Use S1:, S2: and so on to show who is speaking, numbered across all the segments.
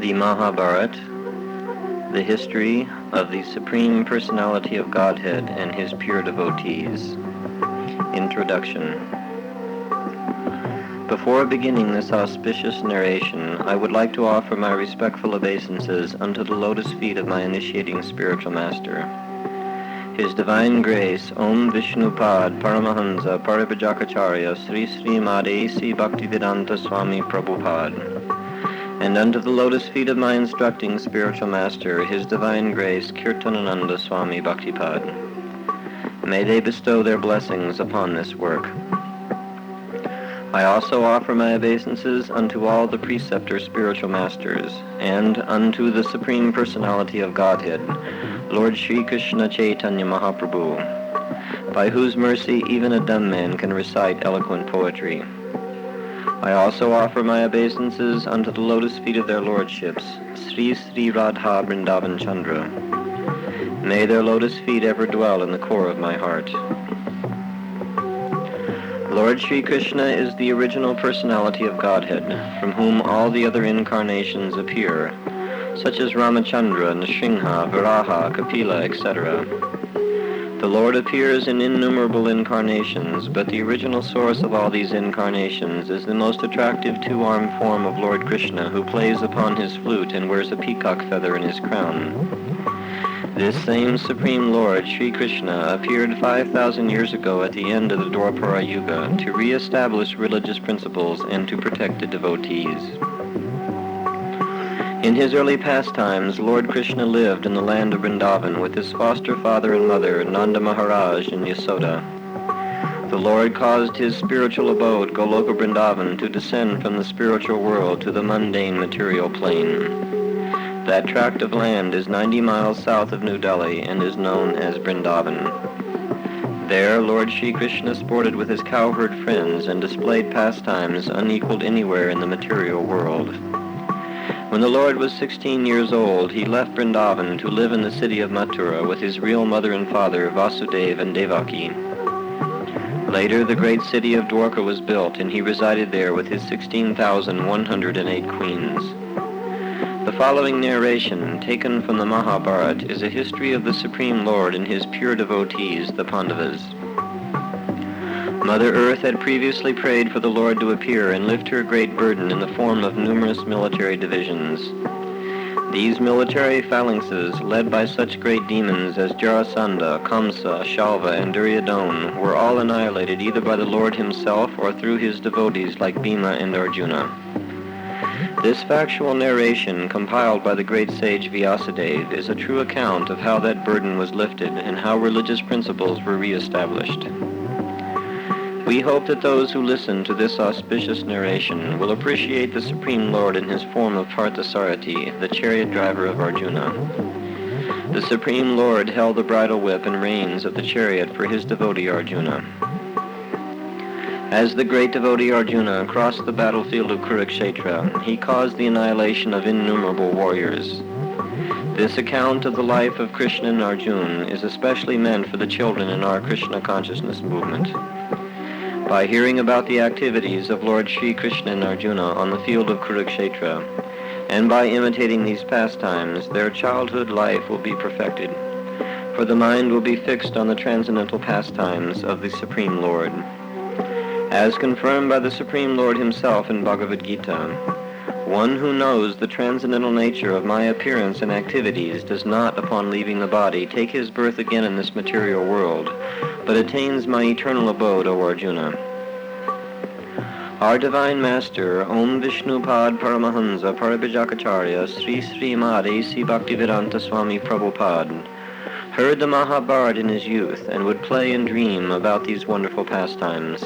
S1: The Mahabarata, the history of the Supreme Personality of Godhead and his pure devotees. Introduction. Before beginning this auspicious narration, I would like to offer my respectful obeisances unto the lotus feet of my initiating spiritual master. His Divine Grace, Om Vishnupad Paramahansa Paripajakacharya Sri Sri Madesi Bhaktivedanta Swami Prabhupada. And unto the lotus feet of my instructing spiritual master, His Divine Grace, Kirtanananda Swami Bhaktipad. May they bestow their blessings upon this work. I also offer my obeisances unto all the preceptor spiritual masters, and unto the Supreme Personality of Godhead, Lord Sri Krishna Chaitanya Mahaprabhu, by whose mercy even a dumb man can recite eloquent poetry. I also offer my obeisances unto the lotus feet of their lordships, Sri Sri Radha Vrindavan Chandra. May their lotus feet ever dwell in the core of my heart. Lord Sri Krishna is the original personality of Godhead, from whom all the other incarnations appear, such as Ramachandra, Nrsimha, Varaha, Kapila, etc. The Lord appears in innumerable incarnations, but the original source of all these incarnations is the most attractive two-armed form of Lord Krishna, who plays upon his flute and wears a peacock feather in his crown. This same Supreme Lord, Sri Krishna, appeared 5,000 years ago at the end of the Dwapara Yuga to re-establish religious principles and to protect the devotees. In his early pastimes, Lord Krishna lived in the land of Vrindavan with his foster father and mother, Nanda Maharaj and Yasoda. The Lord caused his spiritual abode, Goloka Vrindavan, to descend from the spiritual world to the mundane material plane. That tract of land is 90 miles south of New Delhi and is known as Vrindavan. There, Lord Sri Krishna sported with his cowherd friends and displayed pastimes unequaled anywhere in the material world. When the Lord was 16 years old, he left Vrindavan to live in the city of Mathura with his real mother and father, Vasudeva and Devaki. Later, the great city of Dwarka was built, and he resided there with his 16,108 queens. The following narration, taken from the Mahabarata, is a history of the Supreme Lord and his pure devotees, the Pandavas. Mother Earth had previously prayed for the Lord to appear and lift her great burden in the form of numerous military divisions. These military phalanxes, led by such great demons as Jarasandha, Kamsa, Shalva, and Duryodhana, were all annihilated either by the Lord himself or through his devotees like Bhima and Arjuna. This factual narration, compiled by the great sage Vyasadeva, is a true account of how that burden was lifted and how religious principles were re-established. We hope that those who listen to this auspicious narration will appreciate the Supreme Lord in his form of Parthasarathi, the chariot driver of Arjuna. The Supreme Lord held the bridle whip and reins of the chariot for his devotee Arjuna. As the great devotee Arjuna crossed the battlefield of Kurukshetra, he caused the annihilation of innumerable warriors. This account of the life of Krishna and Arjuna is especially meant for the children in our Krishna consciousness movement. By hearing about the activities of Lord Sri Krishna and Arjuna on the field of Kurukshetra, and by imitating these pastimes, their childhood life will be perfected, for the mind will be fixed on the transcendental pastimes of the Supreme Lord. As confirmed by the Supreme Lord himself in Bhagavad Gita, one who knows the transcendental nature of my appearance and activities does not, upon leaving the body, take his birth again in this material world, but attains my eternal abode, O Arjuna. Our Divine Master, Om Vishnupad Paramahansa Paripajakacharya Sri Sri Madesi Bhaktivedanta Swami Prabhupada, heard the Mahabharata in his youth and would play and dream about these wonderful pastimes.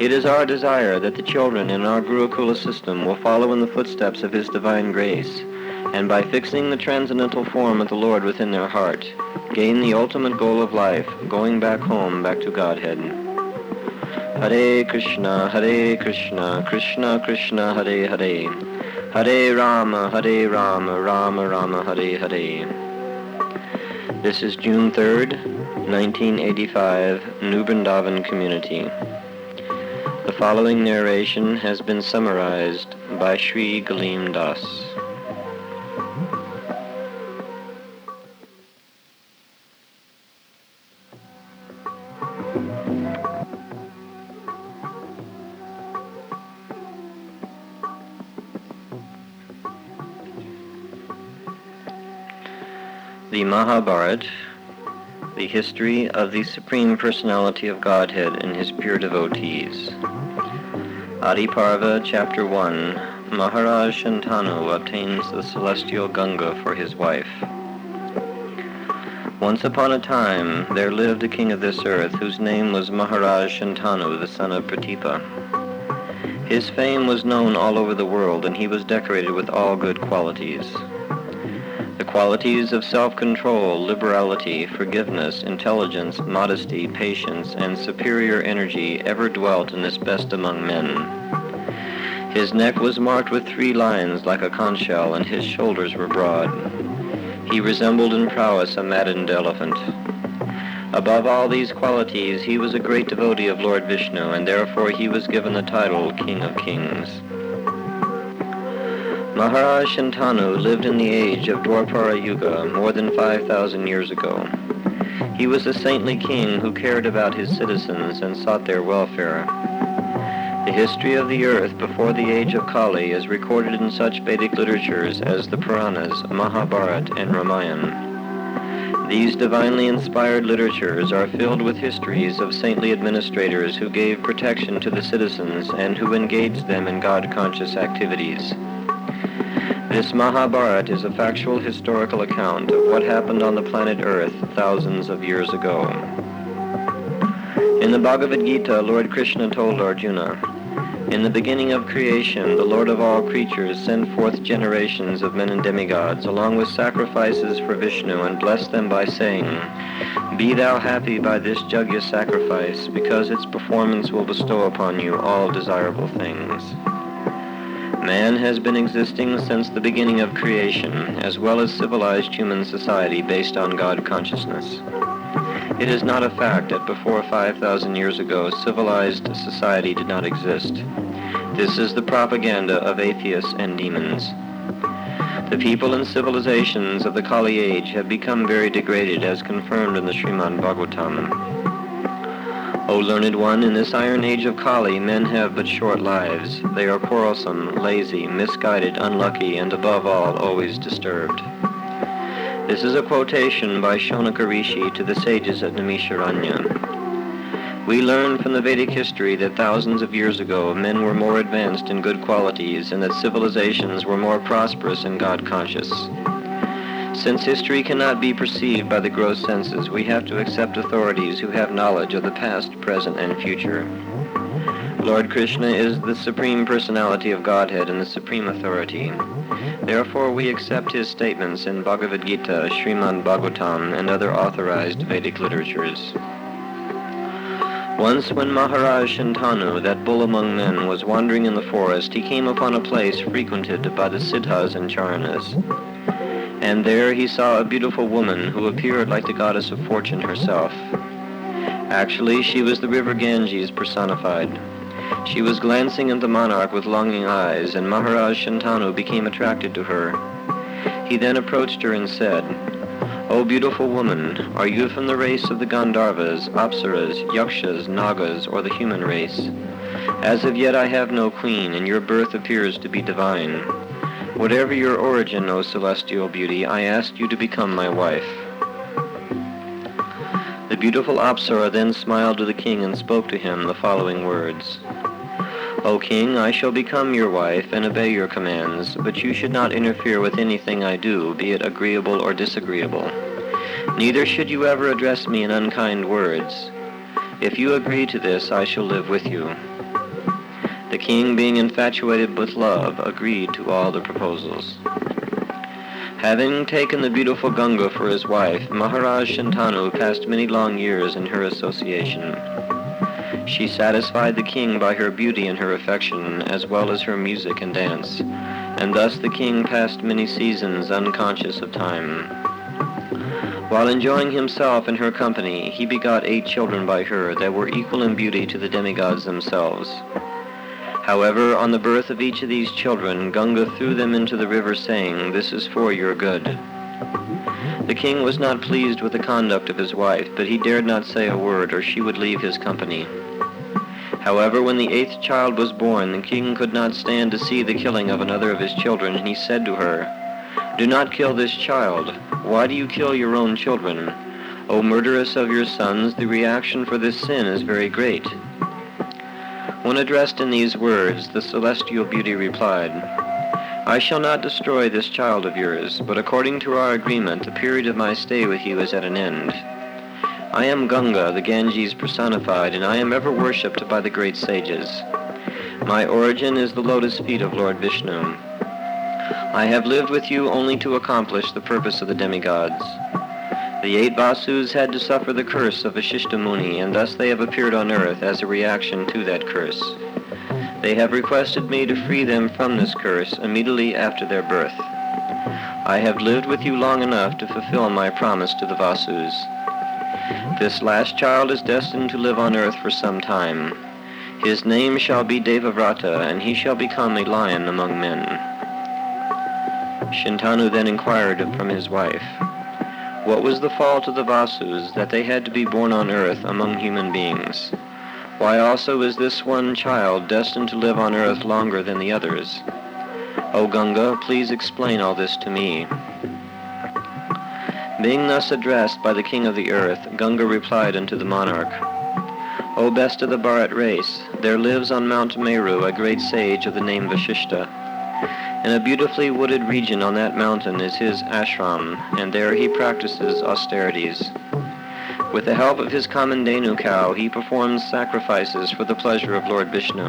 S1: It is our desire that the children in our Gurukula system will follow in the footsteps of His Divine Grace, and by fixing the transcendental form of the Lord within their heart, gain the ultimate goal of life, going back home, back to Godhead. Hare Krishna, Krishna Krishna, Hare Hare, Hare Rama, Rama Rama, Hare Hare. This is June 3rd, 1985, New Vrindavan Community. The following narration has been summarized by Sri Galima Das. The Mahabarata, the history of the Supreme Personality of Godhead and his pure devotees. Adi Parva, Chapter 1, Maharaj Shantanu obtains the celestial Ganga for his wife. Once upon a time, there lived a king of this earth whose name was Maharaj Shantanu, the son of Pratipa. His fame was known all over the world, and he was decorated with all good qualities. The qualities of self-control, liberality, forgiveness, intelligence, modesty, patience, and superior energy ever dwelt in this best among men. His neck was marked with 3 lines like a conch shell, and his shoulders were broad. He resembled in prowess a maddened elephant. Above all these qualities, he was a great devotee of Lord Vishnu, and therefore he was given the title King of Kings. Maharaj Shantanu lived in the age of Dwapara Yuga more than 5,000 years ago. He was a saintly king who cared about his citizens and sought their welfare. The history of the earth before the age of Kali is recorded in such Vedic literatures as the Puranas, Mahabharata, and Ramayana. These divinely inspired literatures are filled with histories of saintly administrators who gave protection to the citizens and who engaged them in God-conscious activities. This Mahabharata is a factual historical account of what happened on the planet Earth thousands of years ago. In the Bhagavad Gita, Lord Krishna told Arjuna, "In the beginning of creation, the Lord of all creatures sent forth generations of men and demigods, along with sacrifices for Vishnu, and blessed them by saying, 'Be thou happy by this Yajna sacrifice, because its performance will bestow upon you all desirable things.'" Man has been existing since the beginning of creation, as well as civilized human society based on God consciousness. It is not a fact that before 5,000 years ago, civilized society did not exist. This is the propaganda of atheists and demons. The people and civilizations of the Kali age have become very degraded, as confirmed in the Srimad Bhagavatam. O learned one, in this iron age of Kali, men have but short lives. They are quarrelsome, lazy, misguided, unlucky, and above all, always disturbed. This is a quotation by Shonaka Rishi to the sages at Naimisharanya. We learn from the Vedic history that thousands of years ago, men were more advanced in good qualities and that civilizations were more prosperous and God-conscious. Since history cannot be perceived by the gross senses, we have to accept authorities who have knowledge of the past, present, and future. Lord Krishna is the Supreme Personality of Godhead and the Supreme Authority. Therefore, we accept his statements in Bhagavad Gita, Srimad Bhagavatam, and other authorized Vedic literatures. Once when Maharaj Shantanu, that bull among men, was wandering in the forest, he came upon a place frequented by the Siddhas and Charanas. And there he saw a beautiful woman who appeared like the goddess of fortune herself. Actually, she was the river Ganges personified. She was glancing at the monarch with longing eyes, and Maharaj Shantanu became attracted to her. He then approached her and said, "O beautiful woman, are you from the race of the Gandharvas, Apsaras, Yakshas, Nagas, or the human race? As of yet I have no queen, and your birth appears to be divine. Whatever your origin, O celestial beauty, I ask you to become my wife." The beautiful Apsara then smiled to the king and spoke to him the following words. "O king, I shall become your wife and obey your commands, but you should not interfere with anything I do, be it agreeable or disagreeable. Neither should you ever address me in unkind words. If you agree to this, I shall live with you." The king, being infatuated with love, agreed to all the proposals. Having taken the beautiful Ganga for his wife, Maharaj Shantanu passed many long years in her association. She satisfied the king by her beauty and her affection, as well as her music and dance, and thus the king passed many seasons unconscious of time. While enjoying himself in her company, he begot 8 children by her that were equal in beauty to the demigods themselves. However, on the birth of each of these children, Ganga threw them into the river, saying, "This is for your good." The king was not pleased with the conduct of his wife, but he dared not say a word, or she would leave his company. However, when the 8th child was born, the king could not stand to see the killing of another of his children, and he said to her, Do not kill this child. Why do you kill your own children? O murderess of your sons, the reaction for this sin is very great." When addressed in these words, the celestial beauty replied, "I shall not destroy this child of yours, but according to our agreement, the period of my stay with you is at an end. I am Ganga, the Ganges personified, and I am ever worshipped by the great sages. My origin is the lotus feet of Lord Vishnu. I have lived with you only to accomplish the purpose of the demigods. The 8 Vasus had to suffer the curse of Vashishta Muni, and thus they have appeared on earth as a reaction to that curse. They have requested me to free them from this curse immediately after their birth. I have lived with you long enough to fulfill my promise to the Vasus. This last child is destined to live on earth for some time. His name shall be Devavrata, and he shall become a lion among men." Shantanu then inquired from his wife, "What was the fault of the Vasus that they had to be born on earth among human beings? Why also is this one child destined to live on earth longer than the others? O Ganga, please explain all this to me." Being thus addressed by the king of the earth, Ganga replied unto the monarch, "O best of the Bharat race, there lives on Mount Meru a great sage of the name Vashishta. In a beautifully wooded region on that mountain is his ashram, and there he practices austerities. With the help of his Kamandenu cow, he performs sacrifices for the pleasure of Lord Vishnu.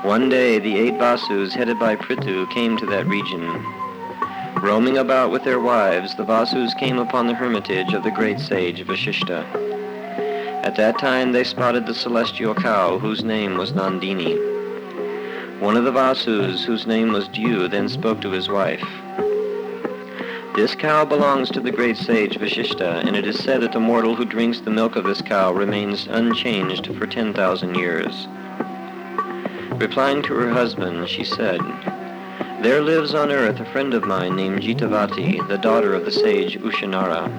S1: One day the 8 Vasus, headed by Prithu, came to that region. Roaming about with their wives, the Vasus came upon the hermitage of the great sage Vashishta. At that time they spotted the celestial cow, whose name was Nandini. One of the Vasus, whose name was Dew, then spoke to his wife. "This cow belongs to the great sage Vashishta, and it is said that the mortal who drinks the milk of this cow remains unchanged for 10,000 years. Replying to her husband, she said, "There lives on earth a friend of mine named Jitavati, the daughter of the sage Ushanara.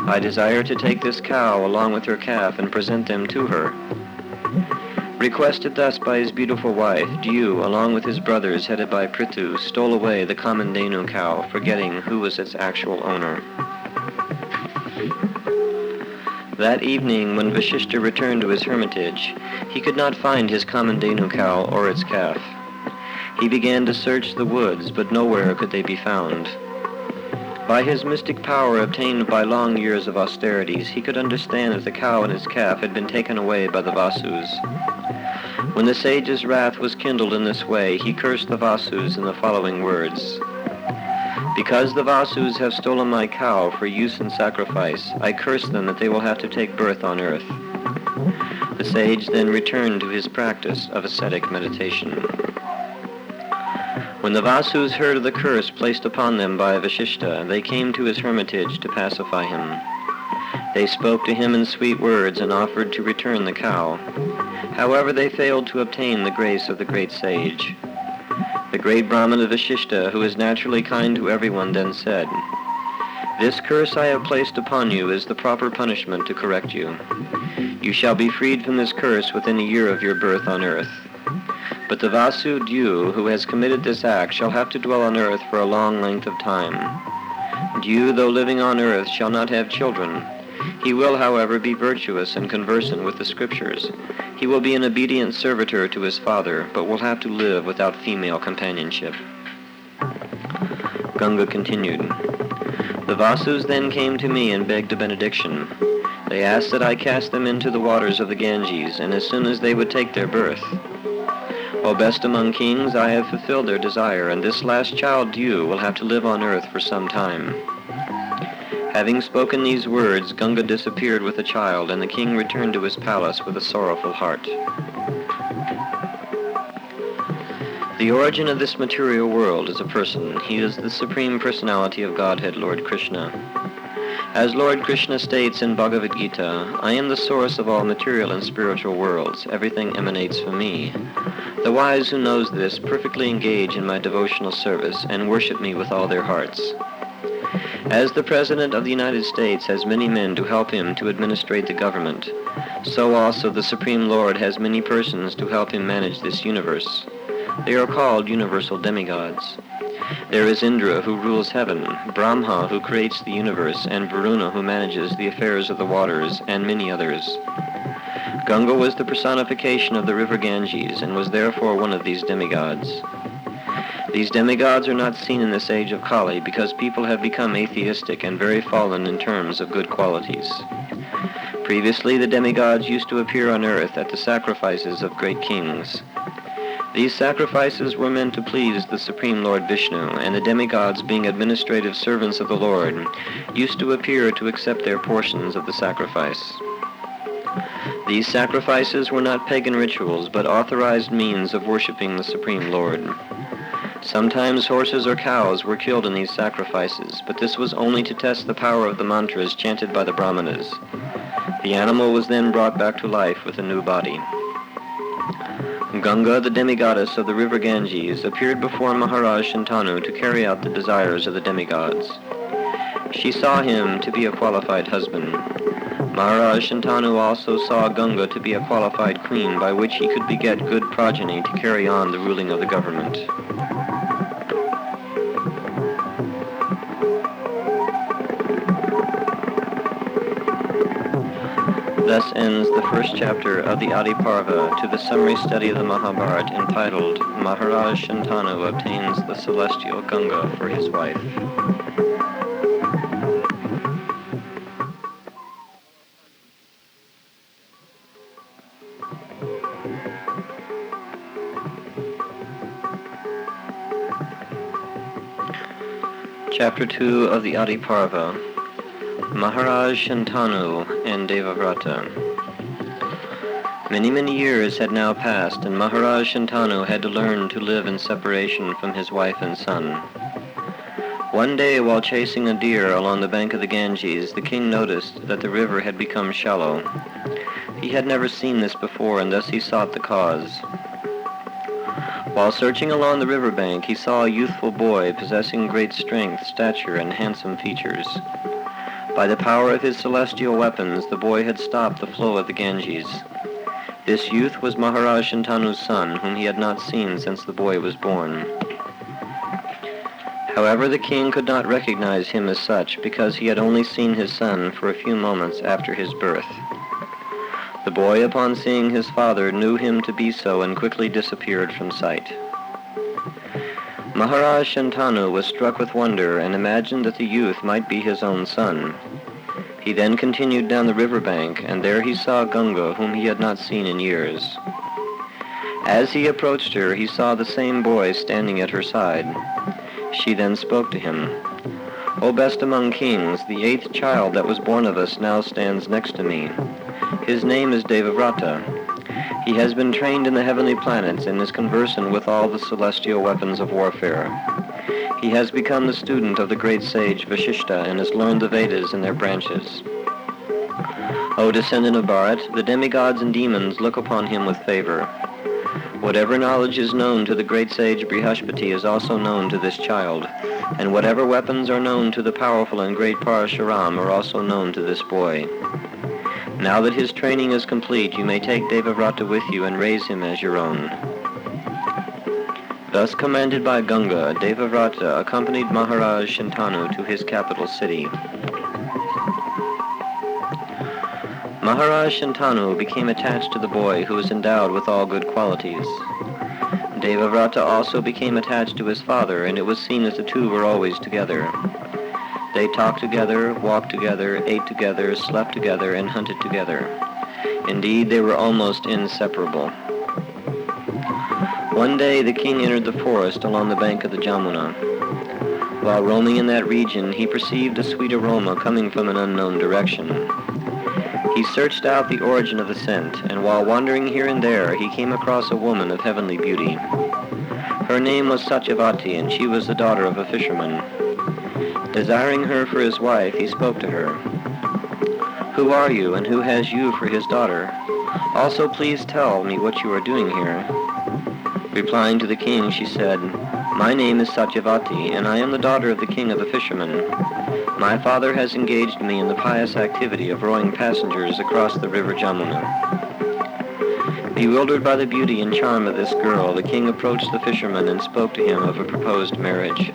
S1: I desire to take this cow along with her calf and present them to her." Requested thus by his beautiful wife, Dew, along with his brothers headed by Prithu, stole away the Kamandenu cow, forgetting who was its actual owner. That evening, when Vashishta returned to his hermitage, he could not find his Kamandenu cow or its calf. He began to search the woods, but nowhere could they be found. By his mystic power obtained by long years of austerities, he could understand that the cow and its calf had been taken away by the Vasus. When the sage's wrath was kindled in this way, he cursed the Vasus in the following words: "Because the Vasus have stolen my cow for use in sacrifice, I curse them that they will have to take birth on earth." The sage then returned to his practice of ascetic meditation. When the Vasus heard of the curse placed upon them by Vashishta, they came to his hermitage to pacify him. They spoke to him in sweet words and offered to return the cow. However, they failed to obtain the grace of the great sage. The great Brahmana Vashishta, who is naturally kind to everyone, then said, "This curse I have placed upon you is the proper punishment to correct you. You shall be freed from this curse within a year of your birth on earth. But the Vasu Dew, who has committed this act, shall have to dwell on earth for a long length of time. Dew, though living on earth, shall not have children. He will, however, be virtuous and conversant with the scriptures. He will be an obedient servitor to his father, but will have to live without female companionship." Ganga continued, "The Vasus then came to me and begged a benediction. They asked that I cast them into the waters of the Ganges, and as soon as they would take their birth. O best among kings, I have fulfilled their desire, and this last child, Dew, will have to live on earth for some time." Having spoken these words, Ganga disappeared with the child, and the king returned to his palace with a sorrowful heart. The origin of this material world is a person. He is the Supreme Personality of Godhead, Lord Krishna. As Lord Krishna states in Bhagavad Gita, "I am the source of all material and spiritual worlds. Everything emanates from me. The wise who knows this perfectly engage in my devotional service and worship me with all their hearts." As the President of the United States has many men to help him to administrate the government, so also the Supreme Lord has many persons to help him manage this universe. They are called universal demigods. There is Indra, who rules heaven, Brahma, who creates the universe, and Varuna, who manages the affairs of the waters, and many others. Ganga was the personification of the river Ganges, and was therefore one of these demigods. These demigods are not seen in this age of Kali, because people have become atheistic and very fallen in terms of good qualities. Previously, the demigods used to appear on earth at the sacrifices of great kings. These sacrifices were meant to please the Supreme Lord Vishnu, and the demigods, being administrative servants of the Lord, used to appear to accept their portions of the sacrifice. These sacrifices were not pagan rituals, but authorized means of worshiping the Supreme Lord. Sometimes horses or cows were killed in these sacrifices, but this was only to test the power of the mantras chanted by the brahmanas. The animal was then brought back to life with a new body. Ganga, the demigoddess of the river Ganges, appeared before Maharaj Shantanu to carry out the desires of the demigods. She saw him to be a qualified husband. Maharaj Shantanu also saw Ganga to be a qualified queen by which he could beget good progeny to carry on the ruling of the government. Thus ends the first chapter of the Adi Parva to the summary study of the Mahabharata entitled Maharaj Shantanu Obtains the Celestial Ganga for His Wife. Chapter 2 of the Adi Parva, Maharaj Shantanu and Devavrata. Many years had now passed, and Maharaj Shantanu had to learn to live in separation from his wife and son. One day, while chasing a deer along the bank of the Ganges, the king noticed that the river had become shallow. He had never seen this before, and thus he sought the cause. While searching along the riverbank, he saw a youthful boy possessing great strength, stature, and handsome features. By the power of his celestial weapons, the boy had stopped the flow of the Ganges. This youth was Maharaj Shantanu's son, whom he had not seen since the boy was born. However, the king could not recognize him as such, because he had only seen his son for a few moments after his birth. The boy, upon seeing his father, knew him to be so and quickly disappeared from sight. Maharaj Shantanu was struck with wonder and imagined that the youth might be his own son. He then continued down the riverbank, and there he saw Ganga, whom he had not seen in years. As he approached her, he saw the same boy standing at her side. She then spoke to him. "O best among kings, the 8th child that was born of us now stands next to me. His name is Devavrata. He has been trained in the heavenly planets and is conversant with all the celestial weapons of warfare. He has become the student of the great sage Vashishta and has learned the Vedas and their branches. O descendant of Bharat, the demigods and demons look upon him with favor. Whatever knowledge is known to the great sage Brihaspati is also known to this child, and whatever weapons are known to the powerful and great Parashuram are also known to this boy. Now that his training is complete, you may take Devavrata with you and raise him as your own." Thus commanded by Ganga, Devavrata accompanied Maharaj Shantanu to his capital city. Maharaj Shantanu became attached to the boy, who was endowed with all good qualities. Devavrata also became attached to his father, and it was seen as the two were always together. They talked together, walked together, ate together, slept together, and hunted together. Indeed, they were almost inseparable. One day the king entered the forest along the bank of the Jamuna. While roaming in that region, he perceived a sweet aroma coming from an unknown direction. He searched out the origin of the scent, and while wandering here and there, he came across a woman of heavenly beauty. Her name was Satyavati, and she was the daughter of a fisherman. Desiring her for his wife, he spoke to her. "Who are you, and who has you for his daughter? Also, please tell me what you are doing here." Replying to the king, she said, "My name is Satyavati, and I am the daughter of the king of the fishermen. My father has engaged me in the pious activity of rowing passengers across the river Jamuna." Bewildered by the beauty and charm of this girl, the king approached the fisherman and spoke to him of a proposed marriage.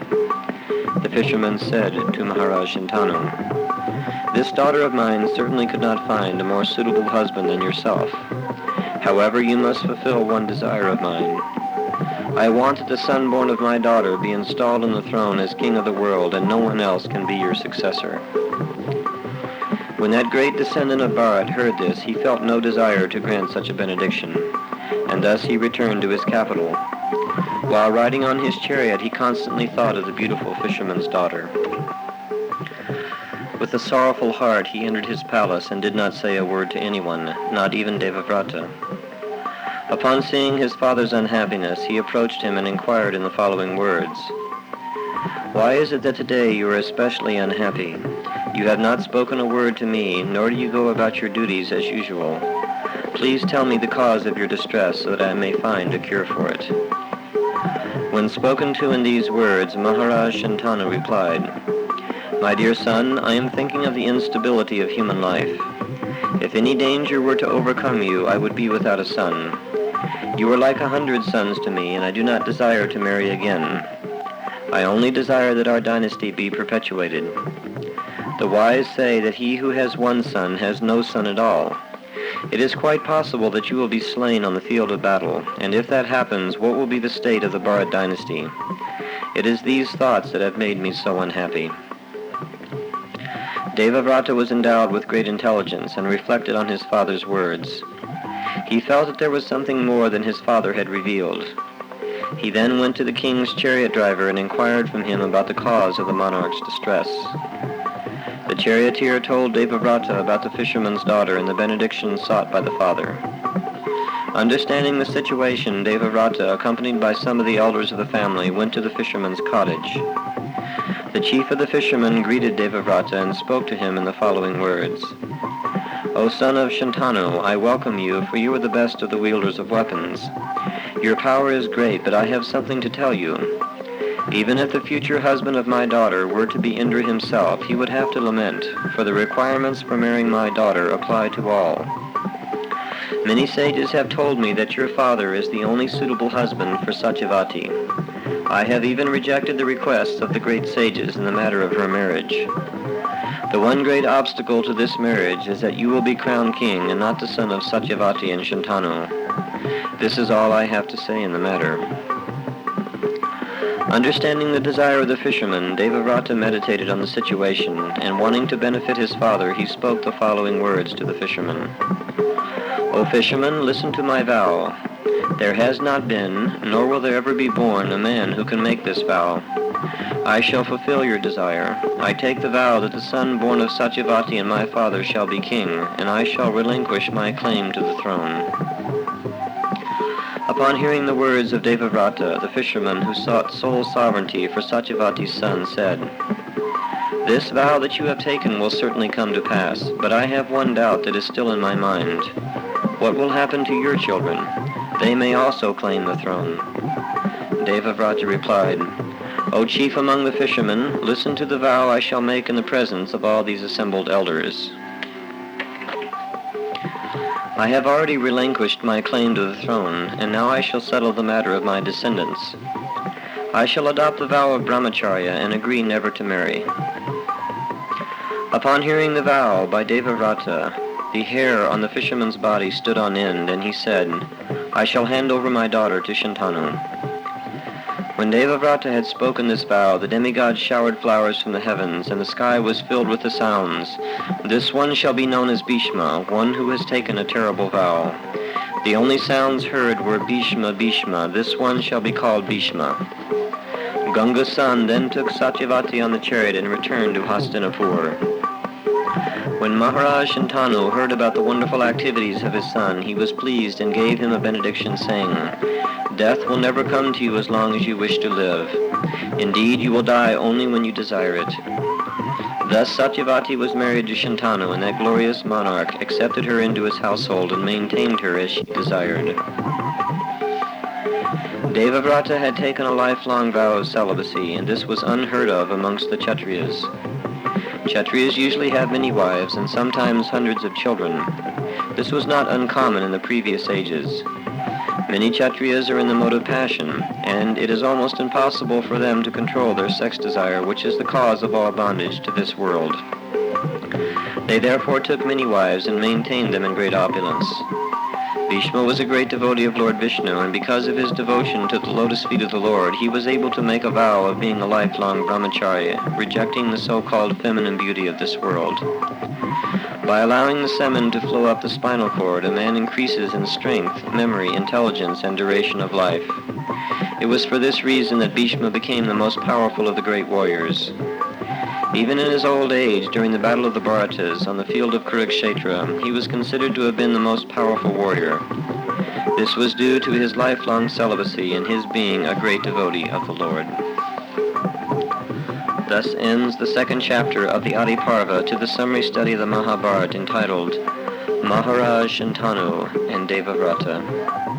S1: The fisherman said to Maharaj Shantanu, "This daughter of mine certainly could not find a more suitable husband than yourself. However, you must fulfill one desire of mine. I want that the son born of my daughter be installed on the throne as king of the world, and no one else can be your successor." When that great descendant of Bharat heard this, he felt no desire to grant such a benediction, and thus he returned to his capital. While riding on his chariot, he constantly thought of the beautiful fisherman's daughter. With a sorrowful heart, he entered his palace and did not say a word to anyone, not even Devavrata. Upon seeing his father's unhappiness, he approached him and inquired in the following words, "Why is it that today you are especially unhappy? You have not spoken a word to me, nor do you go about your duties as usual. Please tell me the cause of your distress so that I may find a cure for it." When spoken to in these words, Maharaj Shantanu replied, "My dear son, I am thinking of the instability of human life. If any danger were to overcome you, I would be without a son. You are like 100 sons to me, and I do not desire to marry again. I only desire that our dynasty be perpetuated. The wise say that he who has one son has no son at all. It is quite possible that you will be slain on the field of battle, and if that happens, what will be the state of the Bharat dynasty? It is these thoughts that have made me so unhappy." Devavrata was endowed with great intelligence and reflected on his father's words. He felt that there was something more than his father had revealed. He then went to the king's chariot driver and inquired from him about the cause of the monarch's distress. The charioteer told Devavrata about the fisherman's daughter and the benediction sought by the father. Understanding the situation, Devavrata, accompanied by some of the elders of the family, went to the fisherman's cottage. The chief of the fishermen greeted Devavrata and spoke to him in the following words, "O son of Shantanu, I welcome you, for you are the best of the wielders of weapons. Your power is great, but I have something to tell you. Even if the future husband of my daughter were to be Indra himself, he would have to lament, for the requirements for marrying my daughter apply to all. Many sages have told me that your father is the only suitable husband for Satyavati. I have even rejected the requests of the great sages in the matter of her marriage. The one great obstacle to this marriage is that you will be crowned king and not the son of Satyavati and Shantanu. This is all I have to say in the matter." Understanding the desire of the fisherman, Devavrata meditated on the situation, and wanting to benefit his father, he spoke the following words to the fisherman. "O fisherman, listen to my vow. There has not been, nor will there ever be born, a man who can make this vow. I shall fulfill your desire. I take the vow that the son born of Satyavati and my father shall be king, and I shall relinquish my claim to the throne." Upon hearing the words of Devavrata, the fisherman who sought sole sovereignty for Satyavati's son said, "This vow that you have taken will certainly come to pass, but I have one doubt that is still in my mind. What will happen to your children? They may also claim the throne." Devavrata replied, "O chief among the fishermen, listen to the vow I shall make in the presence of all these assembled elders. I have already relinquished my claim to the throne, and now I shall settle the matter of my descendants. I shall adopt the vow of brahmacharya and agree never to marry." Upon hearing the vow by Devavrata, the hair on the fisherman's body stood on end, and he said, "I shall hand over my daughter to Shantanu." When Devavrata had spoken this vow, the demigods showered flowers from the heavens, and the sky was filled with the sounds, "This one shall be known as Bhishma, one who has taken a terrible vow." The only sounds heard were Bhishma, Bhishma, this one shall be called Bhishma. Ganga's son then took Satyavati on the chariot and returned to Hastinapur. When Maharaj Shantanu heard about the wonderful activities of his son, he was pleased and gave him a benediction, saying, "Death will never come to you as long as you wish to live. Indeed, you will die only when you desire it." Thus Satyavati was married to Shantanu, and that glorious monarch accepted her into his household and maintained her as she desired. Devavrata had taken a lifelong vow of celibacy, and this was unheard of amongst the Kshatriyas. Kshatriyas usually have many wives and sometimes hundreds of children. This was not uncommon in the previous ages. Many Kshatriyas are in the mode of passion, and it is almost impossible for them to control their sex desire, which is the cause of all bondage to this world. They therefore took many wives and maintained them in great opulence. Bhishma was a great devotee of Lord Vishnu, and because of his devotion to the lotus feet of the Lord, he was able to make a vow of being a lifelong brahmachari, rejecting the so-called feminine beauty of this world. By allowing the semen to flow up the spinal cord, a man increases in strength, memory, intelligence, and duration of life. It was for this reason that Bhishma became the most powerful of the great warriors. Even in his old age, during the Battle of the Bharatas on the field of Kurukshetra, he was considered to have been the most powerful warrior. This was due to his lifelong celibacy and his being a great devotee of the Lord. Thus ends the second chapter of the Adi Parva to the summary study of the Mahabarata entitled Maharaj Shantanu and Devavrata.